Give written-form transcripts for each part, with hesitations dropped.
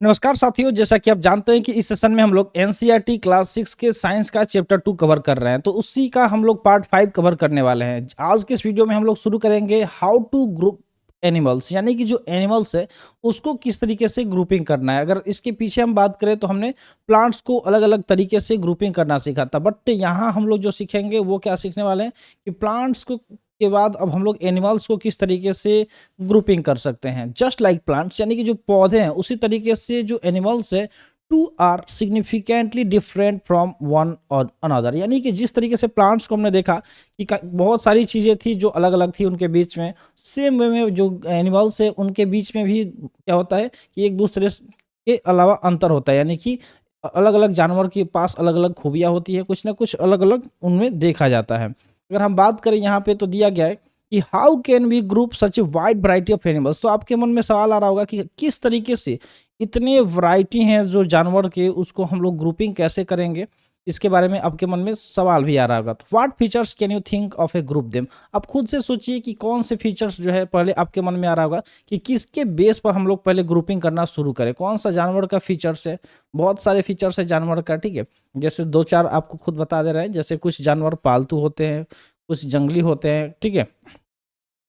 नमस्कार साथियों, जैसा कि आप जानते हैं कि इस सेशन में हम लोग एनसीईआरटी क्लास 6 के साइंस का चैप्टर 2 कवर कर रहे हैं, तो उसी का हम लोग पार्ट 5 कवर करने वाले हैं। आज के इस वीडियो में हम लोग शुरू करेंगे हाउ टू ग्रुप एनिमल्स, यानी कि जो एनिमल्स है उसको किस तरीके से ग्रुपिंग करना है। अगर इसके पीछे हम बात करें तो हमने प्लांट्स को अलग-अलग तरीके से ग्रुपिंग करना सीखा था, बट यहाँ हम लोग जो सीखेंगे वो क्या सीखने वाले हैं कि प्लांट्स को के बाद अब हम लोग एनिमल्स को किस तरीके से ग्रुपिंग कर सकते हैं। जस्ट लाइक प्लांट्स, यानी कि जो पौधे हैं उसी तरीके से जो एनिमल्स है, two are significantly different from one और अनदर। यानी कि जिस तरीके से प्लांट्स को हमने देखा कि बहुत सारी चीज़ें थी जो अलग अलग थी उनके बीच में, सेम वे में जो एनिमल्स है उनके बीच में भी क्या होता है कि एक दूसरे के अलावा अंतर होता है। यानी कि अलग अलग जानवर के पास अलग अलग खूबियाँ होती है, कुछ ना कुछ अलग अलग उनमें देखा जाता है। अगर हम बात करें यहाँ पे तो दिया गया है कि how can we group such a wide variety of animals. तो आपके मन में सवाल आ रहा होगा कि किस तरीके से इतने वैरायटी हैं जो जानवर के, उसको हम लोग ग्रुपिंग कैसे करेंगे। इसके बारे में आपके मन में सवाल भी आ रहा होगा। तो what features can you think of A group them. आप खुद से सोचिए कि कौन से फीचर्स जो है पहले आपके मन में आ रहा होगा कि किसके बेस पर हम लोग पहले ग्रुपिंग करना शुरू करें, कौन सा जानवर का फीचर्स है। बहुत सारे फीचर्स है जानवर का, ठीक है। जैसे दो चार आपको खुद बता दे रहे हैं। जैसे कुछ जानवर पालतू होते हैं, कुछ जंगली होते हैं, ठीक है।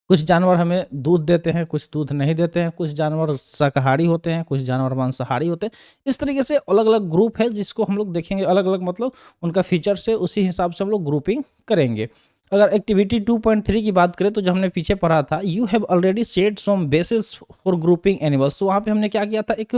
कुछ जानवर हमें दूध देते हैं, कुछ दूध नहीं देते हैं, कुछ जानवर शाकाहारी होते हैं, कुछ जानवर मांसाहारी होते हैं। इस तरीके से अलग अलग ग्रुप है जिसको हम लोग देखेंगे, अलग अलग मतलब उनका फीचर्स है, उसी हिसाब से हम लोग ग्रुपिंग करेंगे। अगर एक्टिविटी 2.3 की बात करें तो जो हमने पीछे पढ़ा था, you have already set some basis for grouping animals. तो वहाँ पे हमने क्या किया था, एक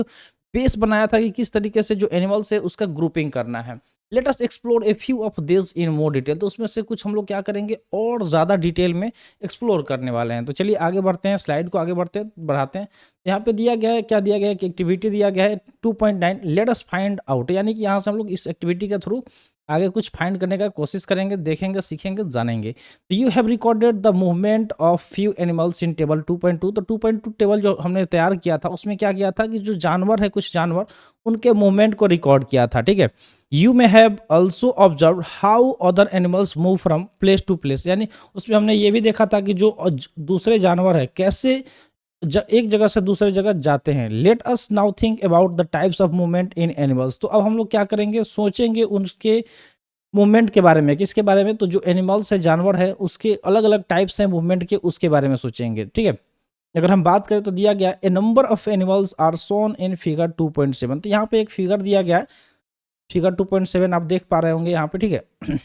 बेस बनाया था कि किस तरीके से जो एनिमल्स है उसका ग्रुपिंग करना है। Let us explore a few of this in more detail. तो उसमें से कुछ हम लोग क्या करेंगे और ज़्यादा डिटेल में एक्सप्लोर करने वाले हैं। तो चलिए आगे बढ़ते हैं, स्लाइड को आगे बढ़ाते हैं। यहाँ पे दिया गया है, क्या दिया गया है कि एक्टिविटी दिया गया है 2.9 लेट अस फाइंड आउट। यानी कि यहाँ से हम लोग इस एक्टिविटी के थ्रू आगे कुछ फाइंड करने का कोशिश करेंगे, देखेंगे, सीखेंगे, जानेंगे। तो you have recorded the movement of few animals in table 2.2। तो 2.2 टेबल जो हमने तैयार किया था उसमें क्या किया था कि जो जानवर है, कुछ जानवर, उनके मूवमेंट को रिकॉर्ड किया था, ठीक है। You may have also observe how other animals move from place to place. यानी उसमें हमने ये भी देखा था कि जो दूसरे जानवर है कैसे एक जगह से दूसरे जगह जाते हैं। Let us now think about the types of movement in animals. तो अब हम लोग क्या करेंगे, सोचेंगे उनके मूवमेंट के बारे में। किसके बारे में, तो जो एनिमल्स है, जानवर है, उसके अलग अलग टाइप्स हैं मूवमेंट के, उसके बारे में सोचेंगे, ठीक है। अगर हम बात करें तो दिया गया a number of animals are shown in figure 2.7। तो यहाँ पे एक फिगर दिया गया है, फिगर 2.7 आप देख पा रहे होंगे यहाँ पे, ठीक है।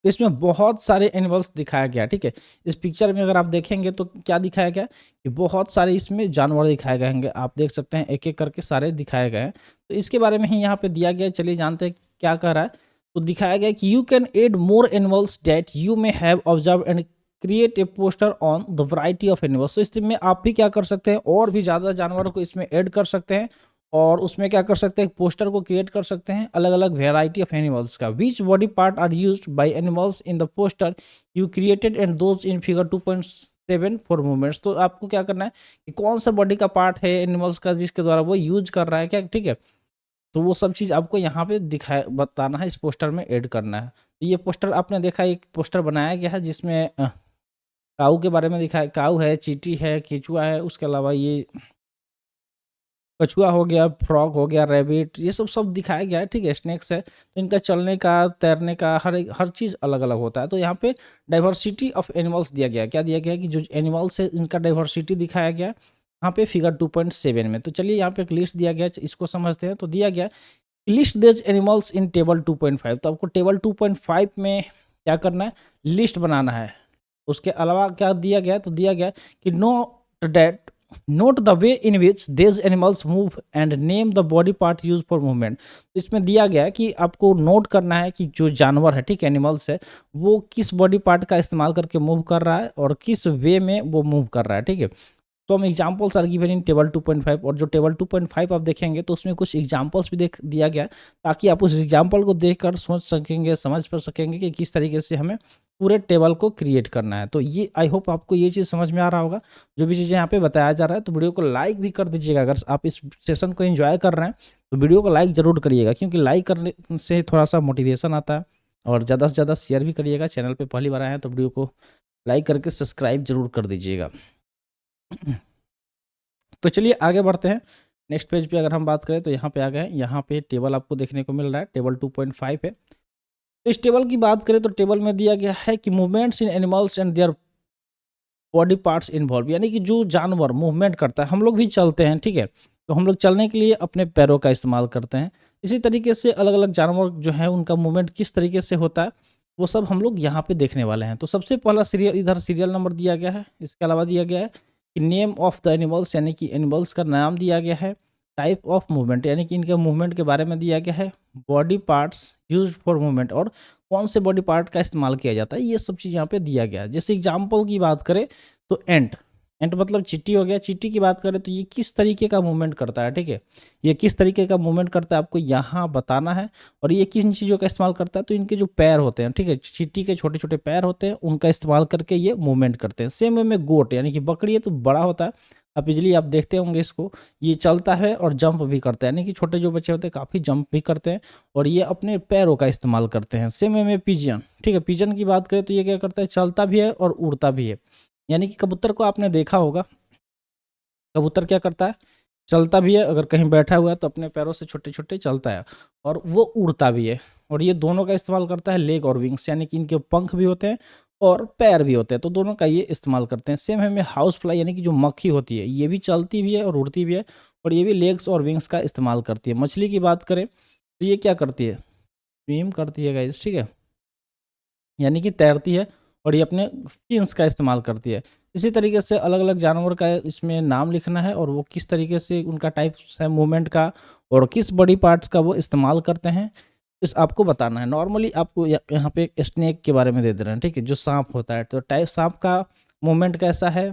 तो इसमें बहुत सारे एनिमल्स दिखाया गया है, ठीक है। इस पिक्चर में अगर आप देखेंगे तो क्या दिखाया गया है कि बहुत सारे इसमें जानवर दिखाए गए होंगे। आप देख सकते हैं एक एक करके सारे दिखाए गए हैं। तो इसके बारे में ही यहाँ पे दिया गया है। चलिए जानते हैं क्या कह रहा है। तो दिखाया गया है कि you can add more animals that you may have observe and create a poster on the variety of animals. तो इसमें आप भी क्या कर सकते हैं, और भी ज़्यादा जानवरों को इसमें ऐड कर सकते हैं, और उसमें क्या कर सकते हैं, पोस्टर को क्रिएट कर सकते हैं अलग अलग वेराइटी ऑफ एनिमल्स का। Which body part are used by animals in the poster you created and those in figure 2.7 for movements. तो आपको क्या करना है कि कौन सा बॉडी का पार्ट है एनिमल्स का जिसके द्वारा वो यूज कर रहा है, क्या, ठीक है। तो वो सब चीज़ आपको यहाँ पे दिखाए बताना है, इस पोस्टर में ऐड करना है। तो ये पोस्टर आपने देखा, एक पोस्टर बनाया गया है जिसमें काऊ के बारे में दिखाया। काऊ है, चींटी है, केचुआ है, उसके अलावा ये कछुआ हो गया, फ्रॉग हो गया, रैबिट, ये सब सब दिखाया गया है, ठीक है। स्नेक्स है, तो इनका चलने का, तैरने का, हर चीज़ अलग अलग होता है। तो यहाँ पे डाइवर्सिटी ऑफ एनिमल्स दिया गया है। क्या दिया गया है कि जो एनिमल्स है इनका डाइवर्सिटी दिखाया गया है यहाँ पे फिगर 2.7 में। तो चलिए यहाँ पे एक लिस्ट दिया गया है, इसको समझते हैं। तो दिया गया है लिस्ट देज एनिमल्स इन टेबल 2.5। तो आपको टेबल 2.5 में क्या करना है, लिस्ट बनाना है। उसके अलावा क्या दिया गया है, तो दिया गया है कि no date note the way in which these animals move and name the body part use for movement. तो इसमें दिया गया है कि आपको नोट करना है कि जो जानवर है, ठीक, एनिमल्स है, वो किस बॉडी पार्ट का इस्तेमाल करके मूव कर रहा है और किस वे में वो मूव कर रहा है, ठीक है। तो हम examples are given in table 2.5, और जो टेबल 2.5 आप देखेंगे तो उसमें कुछ एग्जाम्पल्स भी देख दिया गया है, ताकि आप उस एग्जाम्पल को देखकर सोच सकेंगे, समझ पर सकेंगे कि किस तरीके से हमें पूरे टेबल को क्रिएट करना है। तो ये आई होप आपको ये चीज़ समझ में आ रहा होगा, जो भी चीज़ें यहाँ पे बताया जा रहा है। तो वीडियो को लाइक भी कर दीजिएगा। अगर आप इस सेशन को एंजॉय कर रहे हैं तो वीडियो को लाइक ज़रूर करिएगा, क्योंकि लाइक करने से थोड़ा सा मोटिवेशन आता है। और ज़्यादा से ज़्यादा शेयर भी करिएगा। चैनल पर पहली बार आए हैं तो वीडियो को लाइक करके सब्सक्राइब जरूर कर दीजिएगा। तो चलिए आगे बढ़ते हैं। नेक्स्ट पेज पे अगर हम बात करें तो यहाँ पे आ गए हैं, यहाँ पे टेबल आपको देखने को मिल रहा है, टेबल 2.5 है। तो इस टेबल की बात करें तो टेबल में दिया गया है कि movements in animals and their body parts involve, यानी कि जो जानवर मूवमेंट करता है, हम लोग भी चलते हैं, ठीक है, तो हम लोग चलने के लिए अपने पैरों का इस्तेमाल करते हैं। इसी तरीके से अलग अलग जानवर जो है उनका मूवमेंट किस तरीके से होता है वो सब हम लोग यहाँ पे देखने वाले हैं। तो सबसे पहला सीरियल, इधर सीरियल नंबर दिया गया है, इसके अलावा दिया गया है कि नेम ऑफ द एनिमल्स, यानी कि एनिमल्स का नाम दिया गया है, टाइप ऑफ मूवमेंट यानी कि इनके मूवमेंट के बारे में दिया गया है, body parts use for movement और कौन से बॉडी पार्ट का इस्तेमाल किया जाता है, ये सब चीज़ यहाँ पे दिया गया है। जैसे एग्जाम्पल की बात करें तो एंट, एंट मतलब चींटी हो गया। चींटी की बात करें तो ये किस तरीके का मूवमेंट करता है, ठीक है, ये किस तरीके का मूवमेंट करता है आपको यहाँ बताना है। और ये किन चीज़ों का इस्तेमाल करता है, तो इनके जो पैर होते हैं, ठीक है, चींटी के छोटे छोटे पैर होते हैं, उनका इस्तेमाल करके ये मूवमेंट करते हैं। सेम वे में गोट यानी कि बकरी है तो बड़ा होता है, अब इजली आप देखते होंगे इसको, ये चलता है और जंप भी करता है, यानी कि छोटे जो बच्चे होते हैं काफ़ी जंप भी करते हैं और ये अपने पैरों का इस्तेमाल करते हैं। सेम वे में पिजन, ठीक है, पिजन की बात करें तो ये क्या करता है, चलता भी है और उड़ता भी है। यानी कि कबूतर को आपने देखा होगा, कबूतर क्या करता है, चलता भी है, अगर कहीं बैठा हुआ है तो अपने पैरों से छोटे छोटे चलता है और वो उड़ता भी है। और ये दोनों का इस्तेमाल करता है, लेग और विंग्स, यानी कि इनके पंख भी होते हैं और पैर भी होते हैं, तो दोनों का ये इस्तेमाल करते हैं। सेम है में हाउस फ्लाई, यानी कि जो मक्खी होती है ये भी चलती भी है और उड़ती भी है और ये भी लेग्स और विंग्स का इस्तेमाल करती है। मछली की बात करें तो ये क्या करती है, स्विम करती है गाइस, ठीक है, यानी कि तैरती है और ये अपने फिन्स का इस्तेमाल करती है। इसी तरीके से अलग अलग जानवर का इसमें नाम लिखना है और वो किस तरीके से उनका टाइप्स है मूवमेंट का और किस बॉडी पार्ट्स का वो इस्तेमाल करते हैं, इस आपको बताना है। नॉर्मली आपको यहाँ पे एक स्नेक के बारे में दे दे रहे हैं, ठीक है, जो सांप होता है, तो टाइप सांप का मूवमेंट कैसा है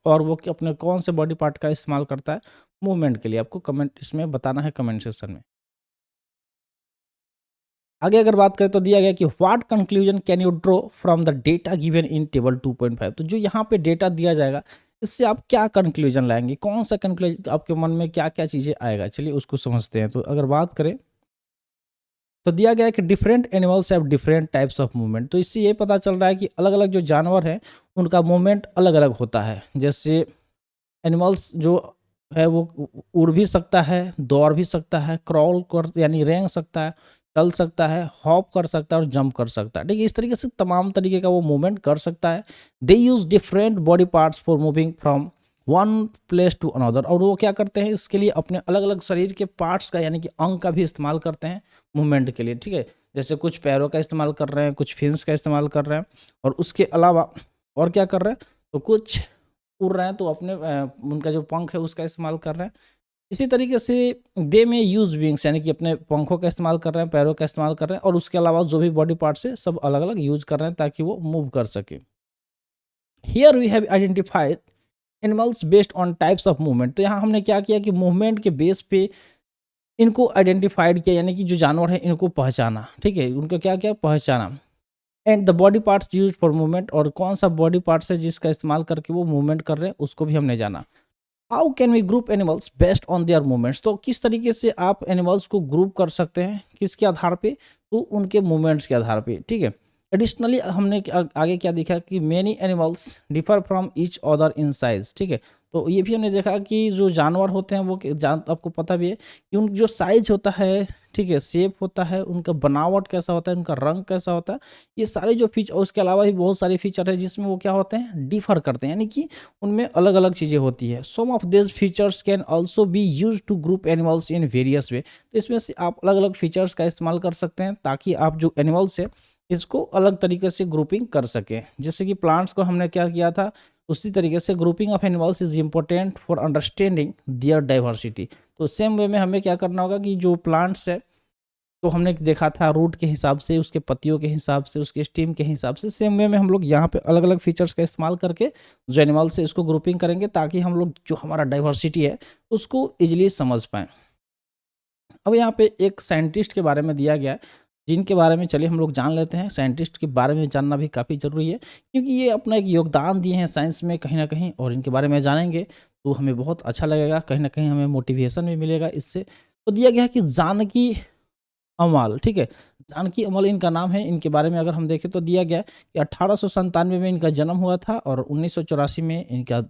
और वो अपने कौन से बॉडी पार्ट का इस्तेमाल करता है मूवमेंट के लिए, आपको कमेंट इसमें बताना है कमेंट सेक्शन में। आगे अगर बात करें तो दिया गया कि what conclusion can you draw from the data given in table 2.5, तो जो यहाँ पे डेटा दिया जाएगा इससे आप क्या कंक्लूजन लाएंगे, कौन सा कंक्लूजन आपके मन में क्या क्या चीज़ें आएगा, चलिए उसको समझते हैं। तो अगर बात करें तो दिया गया है कि different animals have different types of movement, तो इससे ये पता चल रहा है कि अलग अलग जो जानवर हैं उनका मूवमेंट अलग अलग होता है। जैसे एनिमल्स जो है वो उड़ भी सकता है, दौड़ भी सकता है, क्रॉल कर यानी रेंग सकता है, चल सकता है, हॉप कर सकता है और जंप कर सकता है, ठीक है, इस तरीके से तमाम तरीके का वो मूवमेंट कर सकता है। They use different body parts for moving from one place to another, और वो क्या करते हैं इसके लिए अपने अलग अलग शरीर के पार्ट्स का यानी कि अंग का भी इस्तेमाल करते हैं मूवमेंट के लिए, ठीक है, जैसे कुछ पैरों का इस्तेमाल कर रहे हैं, कुछ फिन्स का इस्तेमाल कर रहे हैं और उसके अलावा और क्या कर रहे हैं, तो कुछ उड़ रहे हैं तो अपने उनका जो पंख है उसका इस्तेमाल कर रहे हैं। इसी तरीके से दे में यूज विंग्स, यानी कि अपने पंखों का इस्तेमाल कर रहे हैं, पैरों का इस्तेमाल कर रहे हैं और उसके अलावा जो भी बॉडी पार्ट्स है सब अलग अलग यूज कर रहे हैं ताकि वो मूव कर सके। Here we have identified animals based on types of movement, तो यहाँ हमने क्या किया कि मूवमेंट के बेस पे इनको आइडेंटिफाइड किया, यानी कि जो जानवर है इनको पहचाना, ठीक है, उनको क्या क्या पहचाना। And the body parts use for movement, और कौन सा बॉडी पार्ट्स है जिसका इस्तेमाल करके वो मूवमेंट कर रहे हैं उसको भी हमने जाना। How can we group animals based on their movements, तो किस तरीके से आप एनिमल्स को ग्रुप कर सकते हैं, किसके आधार पे, तो उनके मूवमेंट्स के आधार पे, ठीक है। एडिशनली हमने आगे क्या देखा कि many animals differ from each other in size, ठीक है, तो ये भी हमने देखा कि जो जानवर होते हैं वो आपको पता भी है कि उन जो साइज होता है, ठीक है, शेप होता है, उनका बनावट कैसा होता है, उनका रंग कैसा होता है, ये सारे जो फीचर, उसके अलावा भी बहुत सारे फीचर है जिसमें वो क्या होते हैं, डिफर करते हैं, यानी कि उनमें अलग अलग चीज़ें होती है। Some of this features can also be use to group animals in various way, तो इसमें से आप अलग अलग फीचर्स का इस्तेमाल कर सकते हैं ताकि आप जो एनिमल्स है इसको अलग तरीके से ग्रुपिंग कर सकें। जैसे कि प्लांट्स को हमने क्या किया था, उसी तरीके से grouping of animals is important for understanding their diversity, तो सेम वे में हमें क्या करना होगा कि जो प्लांट्स है तो हमने देखा था रूट के हिसाब से, उसके पत्तियों के हिसाब से, उसके स्टीम के हिसाब से, सेम वे में हम लोग यहाँ पे अलग अलग फीचर्स का इस्तेमाल करके जो एनिमल्स है इसको ग्रुपिंग करेंगे ताकि हम लोग जो हमारा डाइवर्सिटी है उसको इजिली समझ पाएँ। अब यहाँ पे एक साइंटिस्ट के बारे में दिया गया है जिनके बारे में चलिए हम लोग जान लेते हैं। साइंटिस्ट के बारे में जानना भी काफ़ी ज़रूरी है क्योंकि ये अपना एक योगदान दिए हैं साइंस में कहीं ना कहीं, और इनके बारे में जानेंगे तो हमें बहुत अच्छा लगेगा, कहीं ना कहीं हमें मोटिवेशन भी मिलेगा इससे। तो दिया गया है कि जानकी अमाल, ठीक है, जानकी अमल इनका नाम है। इनके बारे में अगर हम देखें तो दिया गया है कि 1897 में इनका जन्म हुआ था और 1984 में इनका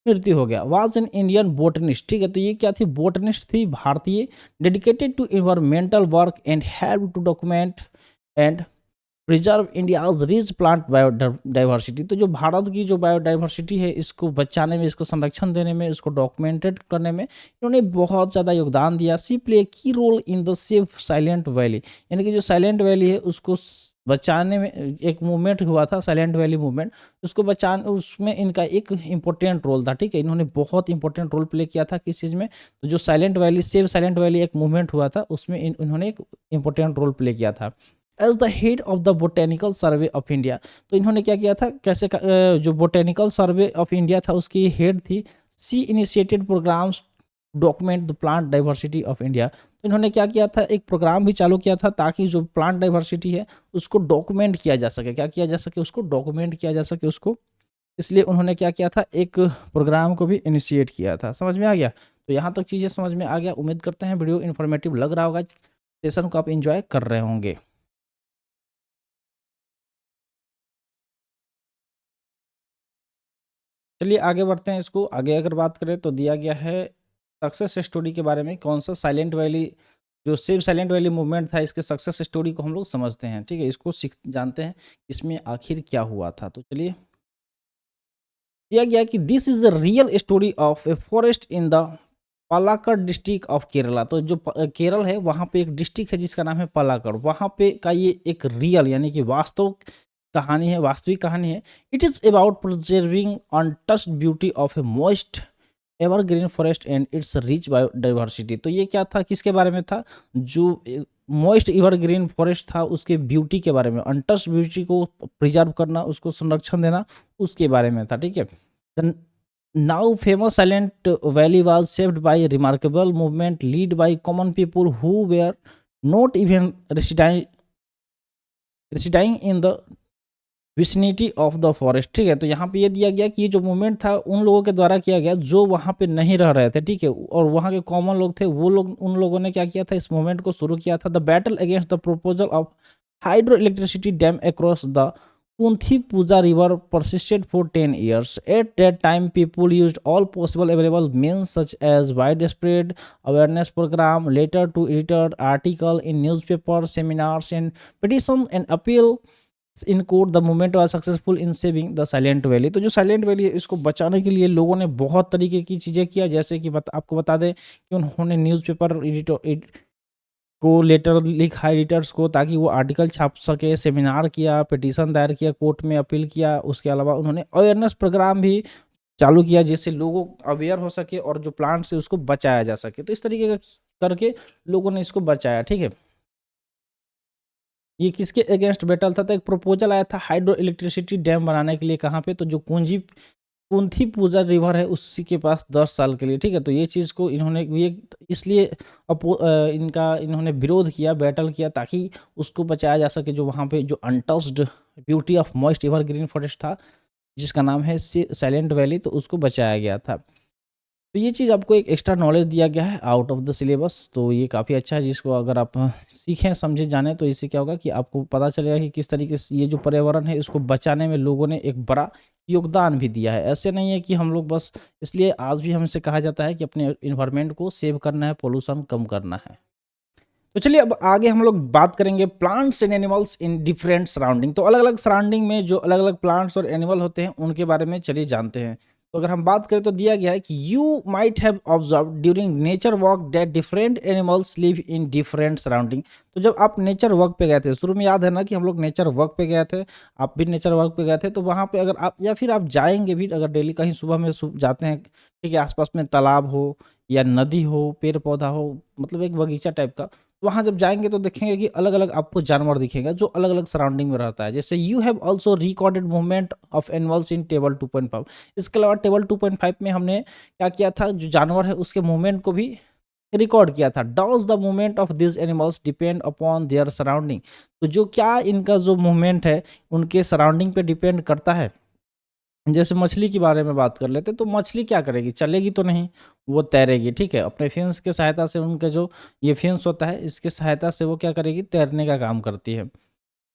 मृत्यु हो गया। वाज एन इंडियन बोटनिस्ट, ठीक है, तो ये क्या थी, बोटनिस्ट थी भारतीय, dedicated to environmental work and help to document and preserve India's rich plant biodiversity. तो जो भारत की जो बायोडाइवर्सिटी है इसको बचाने में, इसको संरक्षण देने में, इसको डॉक्यूमेंटेड करने में इन्होंने बहुत ज़्यादा योगदान दिया। She play key role in the save Silent Valley, यानी कि जो साइलेंट वैली है उसको बचाने में एक मूवमेंट हुआ था, साइलेंट वैली मूवमेंट, उसको बचाने, उसमें इनका एक इम्पोर्टेंट रोल था, ठीक है, इन्होंने बहुत इंपॉर्टेंट रोल प्ले किया था किस चीज़ में, तो जो silent valley, save silent valley एक मूवमेंट हुआ था उसमें इन्होंने एक इंपॉर्टेंट रोल प्ले किया था। As the head of the botanical survey of India, तो इन्होंने क्या किया था, कैसे जो बोटेनिकल सर्वे ऑफ इंडिया था उसकी हेड थी। She initiated programmes document the plant diversity of India, तो इन्होंने क्या किया था, एक प्रोग्राम भी चालू किया था ताकि जो प्लांट डाइवर्सिटी है उसको डॉक्यूमेंट किया जा सके, क्या किया जा सके, उसको डॉक्यूमेंट किया जा सके उसको, इसलिए उन्होंने क्या किया था, एक प्रोग्राम को भी इनिशिएट किया था। समझ में आ गया, तो यहाँ तक चीज़ें समझ में आ गया। उम्मीद करते हैं वीडियो इन्फॉर्मेटिव लग रहा होगा, सेशन को आप इंजॉय कर रहे होंगे। चलिए आगे बढ़ते हैं, इसको आगे अगर बात करें तो दिया गया है सक्सेस स्टोरी के बारे में, कौन सा साइलेंट वैली, जो सिर्फ साइलेंट वैली मूवमेंट था इसके सक्सेस स्टोरी को हम लोग समझते हैं, ठीक है, इसको सीख जानते हैं इसमें आखिर क्या हुआ था। तो चलिए, दिया गया कि this is the real story of a forest in the Palakkad district of Kerala. तो जो केरल है वहाँ पे एक डिस्ट्रिक्ट है जिसका नाम है पलाक्कड़, वहाँ पे का ये एक रियल यानी कि वास्तव कहानी है, वास्तविक कहानी है। It is about preserving untouched beauty of A moist evergreen forest and it's rich biodiversity. तो ये क्या था, किसके बारे में था, जो मॉइस्ट एवरग्रीन फॉरेस्ट था उसके ब्यूटी के बारे में, अनटच्ड ब्यूटी को प्रिजर्व करना, उसको संरक्षण देना, उसके बारे में था, ठीक है। The now famous Silent Valley was saved by a remarkable movement led by common people who were not even residing in the vicinity of the forest, ठीक है। तो यहाँ पे ये दिया गया कि ये जो मूवमेंट था उन लोगों के द्वारा किया गया जो वहाँ पे नहीं रह रहे थे, ठीक है, और वहाँ के कॉमन लोग थे, वो लोग, उन लोगों ने क्या किया था, इस मूवमेंट को शुरू किया था। The battle against the proposal of hydro electricity dam across the Kunthipuzha river persisted for 10 years. At that time, people used all possible available means such as widespread awareness program, later to edited article in newspaper, seminars, and petition and appeal in court the movement was successful in saving the silent valley. तो जो silent valley है इसको बचाने के लिए लोगों ने बहुत तरीके की चीज़ें किया, जैसे कि आपको बता दें कि उन्होंने न्यूज़पेपर को लेटर लिखा एडिटर्स को ताकि वो आर्टिकल छाप सके, सेमिनार किया, पिटीशन दायर किया, कोर्ट में अपील किया, उसके अलावा उन्होंने अवेयरनेस प्रोग्राम भी चालू किया जिससे लोगों अवेयर हो सके और जो प्लांट से उसको बचाया जा सके। तो इस तरीके का करके लोगों ने इसको बचाया, ठीक है। ये किसके अगेंस्ट बैटल था, तो एक प्रपोजल आया था हाइड्रो इलेक्ट्रिसिटी डैम बनाने के लिए, कहाँ पे, तो जो कुंथी पूजा रिवर है उसी के पास 10 साल के लिए, ठीक है। तो ये चीज़ को इन्होंने ये इसलिए इन्होंने विरोध किया, बैटल किया ताकि उसको बचाया जा सके, जो वहाँ पे जो untouched beauty of moist evergreen forest था जिसका नाम है साइलेंट वैली, तो उसको बचाया गया था। तो ये चीज़ आपको एक एक्स्ट्रा नॉलेज दिया गया है आउट ऑफ द सिलेबस, तो ये काफ़ी अच्छा है, जिसको अगर आप सीखें, समझे, जाने, तो इससे क्या होगा कि आपको पता चलेगा कि किस तरीके से ये जो पर्यावरण है इसको बचाने में लोगों ने एक बड़ा योगदान भी दिया है। ऐसे नहीं है कि हम लोग बस, इसलिए आज भी हमसे कहा जाता है कि अपने इन्वायरमेंट को सेव करना है, पोल्यूशन कम करना है। तो चलिए अब आगे हम लोग बात करेंगे plants and animals in different surrounding. तो अलग अलग सराउंडिंग में जो अलग अलग प्लांट्स और एनिमल होते हैं उनके बारे में चलिए जानते हैं। तो अगर हम बात करें तो दिया गया है कि you might have observe during nature walk that different animals live in different surrounding. तो जब आप नेचर वॉक पे गए थे, शुरू में याद है ना कि हम लोग नेचर वॉक पे गए थे, आप भी नेचर वॉक पे गए थे, तो वहाँ पे अगर आप या फिर आप जाएंगे भी, अगर डेली कहीं सुबह में जाते हैं, ठीक है, आसपास में तालाब हो या नदी हो, पेड़ पौधा हो, मतलब एक बगीचा टाइप का, वहाँ जब जाएंगे तो देखेंगे कि अलग अलग आपको जानवर दिखेगा जो अलग अलग सराउंडिंग में रहता है। जैसे you have also recorded movement of animals in table 2.5। इसके अलावा टेबल 2.5 में हमने क्या किया था, जो जानवर है उसके मूवमेंट को भी रिकॉर्ड किया था। Does the movement of this animals depend upon their surrounding. तो जो क्या इनका जो मूवमेंट है उनके सराउंडिंग पे डिपेंड करता है। जैसे मछली के बारे में बात कर लेते, तो मछली क्या करेगी, चलेगी तो नहीं, वो तैरेगी, ठीक है, अपने फिन्स के सहायता से, उनका जो ये फिन्स होता है इसके सहायता से वो क्या करेगी, तैरने का काम करती है।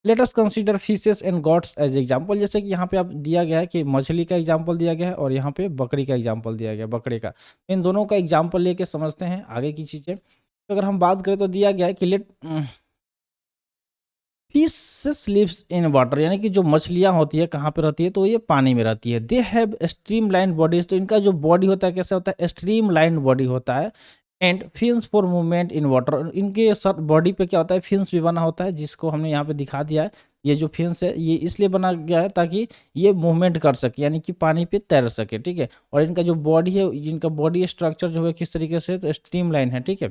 Let us consider fishes and goats as example. जैसे कि यहाँ पे आप दिया गया है कि मछली का एग्जाम्पल दिया गया है और यहाँ पे बकरी का एग्जाम्पल दिया गया है, बकरे का। इन दोनों का एग्जाम्पल लेके समझते हैं आगे की चीज़ें। तो अगर हम बात करें तो दिया गया है कि let fishes lives in water, यानी कि जो मछलियाँ होती है कहाँ पे रहती है, तो ये पानी में रहती है। They have stream line bodies, तो इनका जो बॉडी होता है कैसा होता है, स्ट्रीम लाइन बॉडी होता है। And fins for movement in water, इनके सर बॉडी पे क्या होता है, फिन्स भी बना होता है, जिसको हमने यहाँ पे दिखा दिया है। ये जो फिन्स है ये इसलिए बना गया है ताकि ये मूवमेंट कर सके, यानी कि पानी पे तैर सके, ठीक है। और इनका जो बॉडी है, इनका बॉडी स्ट्रक्चर जो है किस तरीके से, तो स्ट्रीम लाइन है, ठीक है।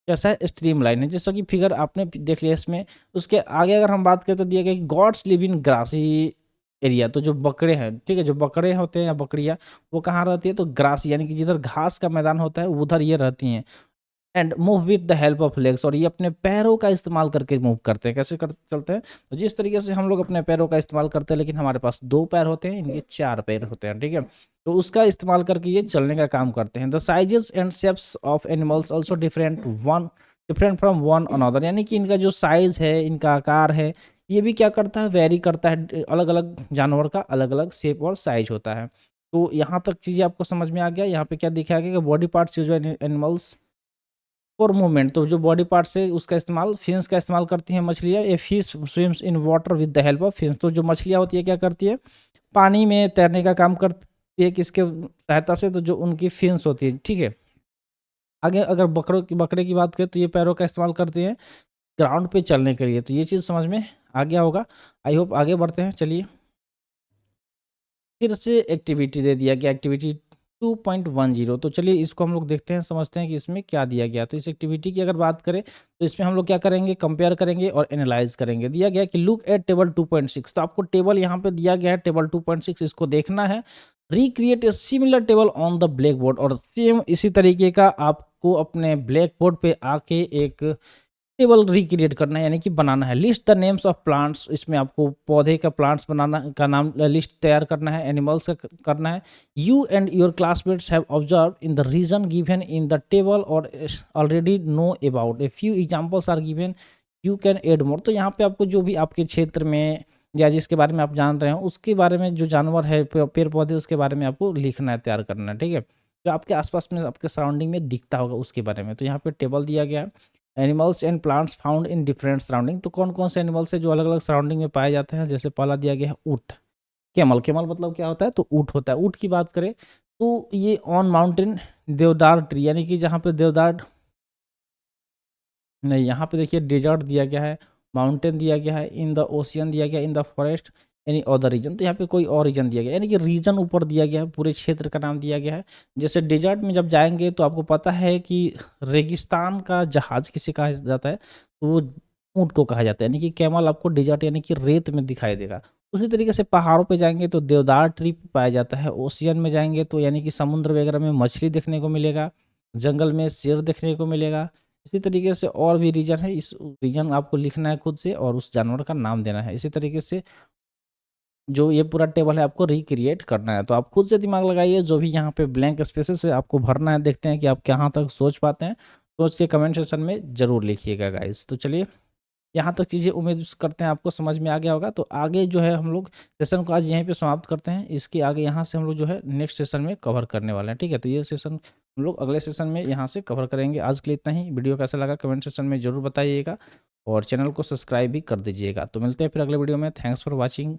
कैसा है, स्ट्रीम लाइन है, जैसा कि फिगर आपने देख लिया इसमें। उसके आगे अगर हम बात करें तो दिया गया कि goats live in grassy area, तो जो बकरे हैं, ठीक है, जो बकरे होते हैं या बकरियां, वो कहाँ रहती है, तो ग्रास, यानी कि जिधर घास का मैदान होता है उधर ये रहती हैं। And move with the help of legs, और ये अपने पैरों का इस्तेमाल करके मूव करते हैं। कैसे चलते हैं, तो जिस तरीके से हम लोग अपने पैरों का इस्तेमाल करते हैं, लेकिन हमारे पास 2 पैर होते हैं, इनके 4 पैर होते हैं, ठीक है। तो उसका इस्तेमाल करके ये चलने का काम करते हैं। The sizes and shapes of animals also different from one another, यानी कि इनका जो साइज है, इनका आकार है, ये भी क्या करता है, वेरी करता है। अलग अलग जानवर का अलग अलग शेप और साइज होता है। तो यहाँ तक चीज़ें आपको समझ में आ गया। यहाँ पे क्या दिखाया गया कि body parts use by animals for movement, तो जो बॉडी पार्ट्स है उसका इस्तेमाल, फिन्स का इस्तेमाल करती हैं मछलियाँ। A fish swims in water with the help of fins, तो जो मछलियाँ होती है क्या करती है, पानी में तैरने का काम करती है, किसके सहायता से, तो जो उनकी फिन्स होती है, ठीक है। आगे अगर बकरे की बात करें तो ये पैरों का इस्तेमाल करते हैं ग्राउंड पे चलने के लिए। तो ये चीज़ समझ में आ गया होगा। आई होप आगे बढ़ते हैं, चलिए। फिर से एक्टिविटी दे दिया गया, एक्टिविटी 2.10। तो चलिए इसको हम लोग देखते हैं, समझते हैं कि इसमें क्या दिया गया। तो इस एक्टिविटी की अगर बात करें तो इसमें हम लोग क्या करेंगे, कंपेयर करेंगे और एनालाइज करेंगे। दिया गया कि लुक एट टेबल 2.6, तो आपको टेबल यहाँ पे दिया गया है टेबल 2.6, इसको देखना है। Recreate a similar table on the black board, और सेम इसी तरीके का आपको अपने ब्लैक बोर्ड पे आके एक टेबल रिक्रिएट करना है, यानी कि बनाना है। List the names of plants, इसमें आपको पौधे का, प्लांट्स बनाना का नाम लिस्ट तैयार करना है, एनिमल्स का करना है। You and your classmates have observe in the region given in the table और already know about a few examples are given, you can add more. तो यहाँ पे आपको जो भी आपके क्षेत्र में या जिसके बारे में आप जान रहे हो उसके बारे में, जो जानवर है, पेड़ पौधे, उसके बारे में आपको लिखना है, तैयार करना है, ठीक है। जो आपके आसपास में, आपके सराउंडिंग में दिखता होगा उसके बारे में। तो यहाँ पे टेबल दिया गया है। Animals and plants found in different surrounding, तो कौन कौन से एनिमल्स है जो अलग अलग सराउंडिंग में पाए जाते हैं। जैसे पहला दिया गया है ऊँट, कैमल। कैमल मतलब क्या होता है, तो ऊँट होता है। ऊँट की बात करें तो ये ऑन माउंटेन देवदार ट्री, यानी कि जहाँ पे देवदार नहीं, यहाँ पे देखिए डेजर्ट दिया गया है, माउंटेन दिया गया है, इन द ओशियन दिया गया, इन द फॉरेस्ट, यानी अदर रीजन। तो यहाँ पे कोई और रीजन दिया गया, यानी कि रीजन ऊपर दिया गया है, पूरे क्षेत्र का नाम दिया गया है। जैसे डेजर्ट में जब जाएंगे तो आपको पता है कि रेगिस्तान का जहाज किसे कहा जाता है, तो वो ऊँट को कहा जाता है। यानी कि कैमल आपको डेजर्ट यानी कि रेत में दिखाई देगा। उसी तरीके से पहाड़ों पे जाएंगे तो देवदार ट्री पाया जाता है। ओशियन में जाएंगे तो यानी कि समुद्र वगैरह में मछली देखने को मिलेगा। जंगल में शेर देखने को मिलेगा। इसी तरीके से और भी रीजन है, इस रीजन आपको लिखना है खुद से और उस जानवर का नाम देना है। इसी तरीके से जो ये पूरा टेबल है आपको रिक्रिएट करना है। तो आप खुद से दिमाग लगाइए, जो भी यहाँ पे ब्लैंक स्पेसेस है आपको भरना है। देखते हैं कि आप कहाँ तक सोच पाते हैं। सोच के कमेंट सेक्शन में ज़रूर लिखिएगा गाइस। तो चलिए, यहाँ तक चीज़ें उम्मीद करते हैं आपको समझ में आ गया होगा। तो आगे जो है हम लोग सेशन को आज यहीं पे समाप्त करते हैं। इसके आगे यहाँ से हम लोग जो है नेक्स्ट सेशन में कवर करने वाले हैं, ठीक है। तो ये सेशन हम लोग अगले सेशन में यहाँ से कवर करेंगे। आज के लिए इतना ही। वीडियो कैसा लगा कमेंट सेशन में ज़रूर बताइएगा और चैनल को सब्सक्राइब भी कर दीजिएगा। तो मिलते हैं फिर अगले वीडियो में। Thanks for watching.